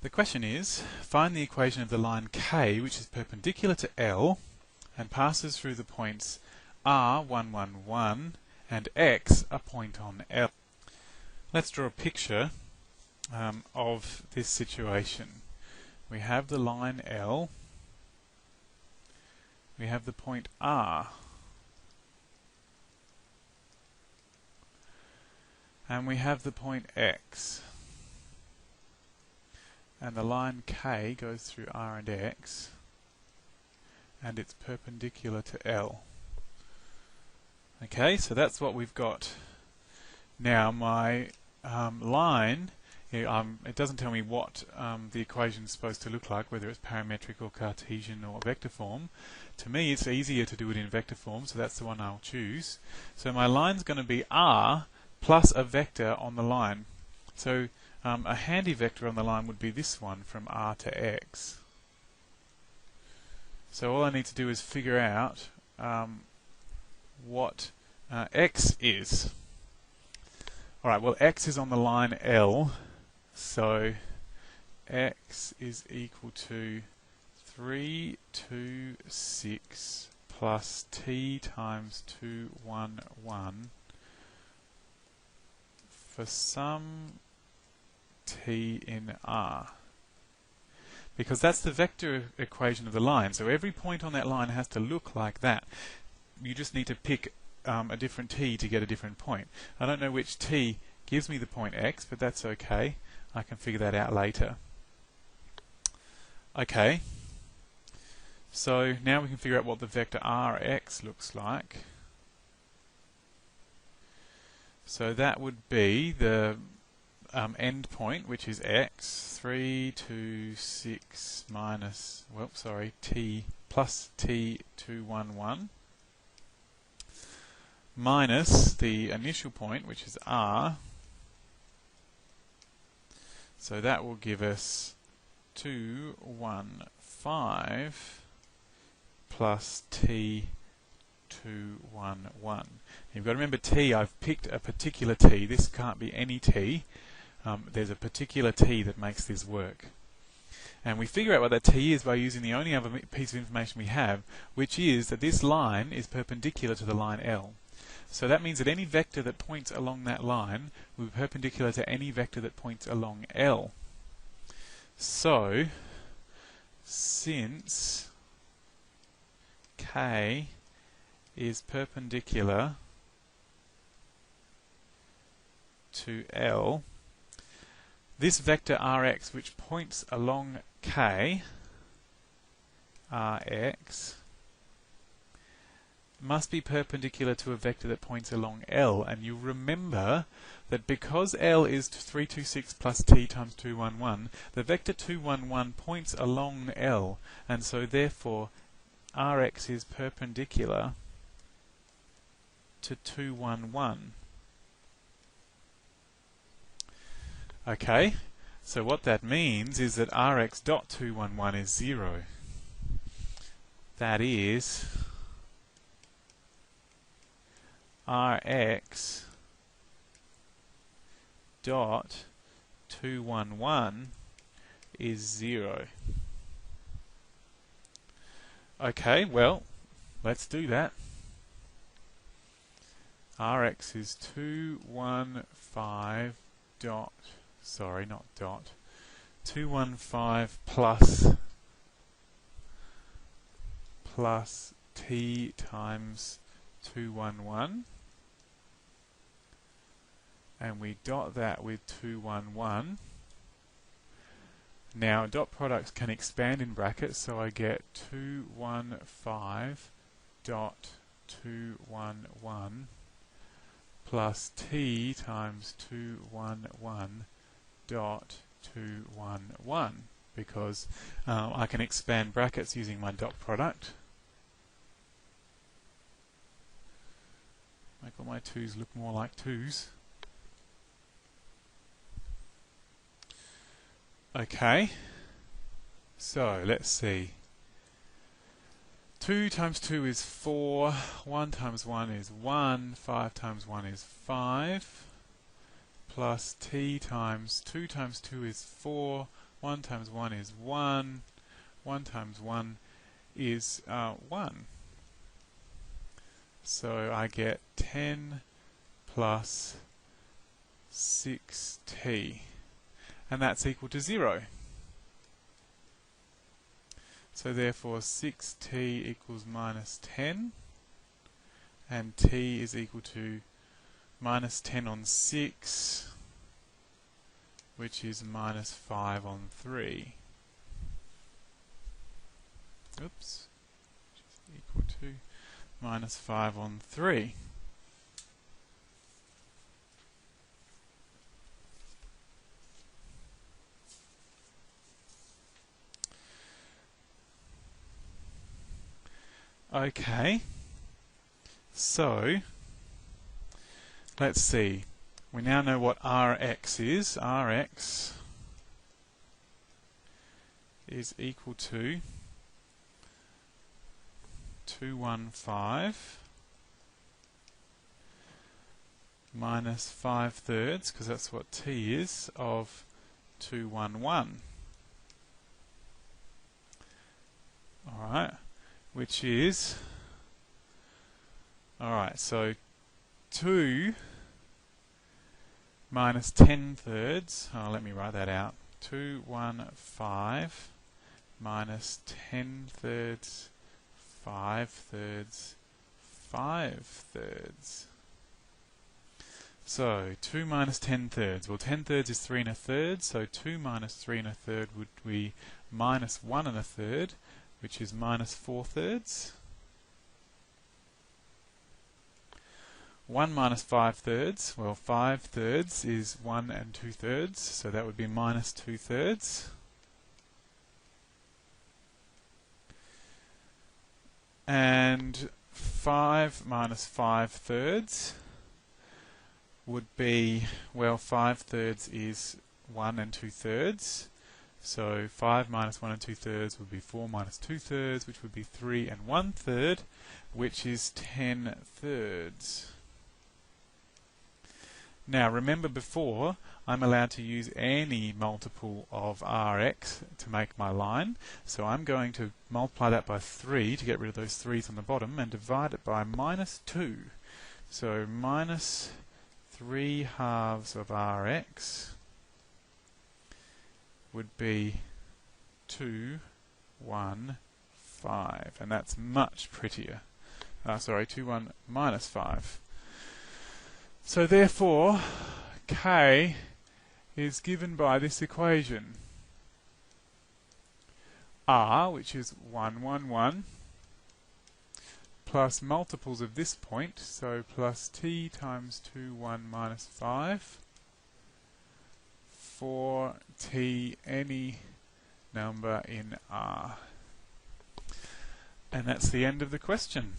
The question is, find the equation of the line K which is perpendicular to L and passes through the points R, 1, 1, 1 and X, a point on L. Let's draw a picture of this situation. We have the line L, we have the point R, and we have the point X. And the line K goes through R and X, and it's perpendicular to L. Okay, so that's what we've got. Now my line, it doesn't tell me what the equation is supposed to look like, whether it's parametric or Cartesian or vector form. To me it's easier to do it in vector form, so that's the one I'll choose. So my line's going to be R plus a vector on the line. So a handy vector on the line would be this one from R to X. So all I need to do is figure out what X is. Alright, well X is on the line L, so X is equal to 3, 2, 6 plus T times 2, 1, 1 for some T in R, because that's the vector equation of the line. So every point on that line has to look like that. You just need to pick a different T to get a different point. I don't know which T gives me the point X, but that's okay. I can figure that out later. Okay, so now we can figure out what the vector Rx looks like. So that would be the end point, which is X, 3, 2, 6 minus, T plus T 2, 1, 1 minus the initial point, which is R. So that will give us 2, 1, 5 plus T 2, 1, 1. You've got to remember T, I've picked a particular T. This can't be any T. There's a particular T that makes this work. And we figure out what that T is by using the only other piece of information we have, which is that this line is perpendicular to the line L. So that means that any vector that points along that line will be perpendicular to any vector that points along L. So, since K is perpendicular to L, this vector Rx, which points along K, Rx, must be perpendicular to a vector that points along L. And you remember that because L is 326 plus T times 211, the vector 211 points along L, and so therefore Rx is perpendicular to 211. Okay, so what that means is that Rx dot 211 is 0. That is, Rx dot 211 is 0. Okay, well, let's do that. Rx is 215 dot, sorry, not dot, 215 plus T times 211, and we dot that with 211. Now dot products can expand in brackets, so I get 215 dot 211 plus T times 211 dot 211, because I can expand brackets using my dot product. Make all my 2's look more like 2's. Okay, so let's see. 2 times 2 is 4, 1 times 1 is 1, 5 times 1 is 5, plus T times 2 is 4, 1 times 1 is 1. 1 times 1 is 1. So I get 10 plus 6t. And that's equal to 0. So therefore 6t equals minus 10. And t is equal to minus 10 on 6, which is minus 5 on 3. Oops. Which is equal to minus 5 on 3. Okay. So, let's see. We now know what Rx is. Rx is equal to 215 minus 5/3, because that's what t is, of 211. Alright, which is, alright, so 2 minus 10/3, let me write that out, 215 minus 10/3, 5/3, 5/3. So 2 minus 10/3. Well, 10/3 is 3 1/3, so 2 minus 3 1/3 would be minus 1 1/3, which is minus 4/3. 1 minus 5/3. Well, 5/3 is 1 2/3, so that would be minus 2/3. And 5 minus 5/3 would be, well, 5/3 is 1 2/3. So 5 minus 1 2/3 would be 4 minus 2/3, which would be 3 1/3, which is 10/3. Now remember before, I'm allowed to use any multiple of Rx to make my line, so I'm going to multiply that by 3 to get rid of those 3's on the bottom and divide it by minus 2. So minus 3/2 of Rx would be 2, 1, 5, and that's much prettier. 2, 1, minus 5. So therefore, K is given by this equation. R, which is 1, 1, 1, plus multiples of this point, so plus t times 2, 1, minus 5, for t any number in R. And that's the end of the question.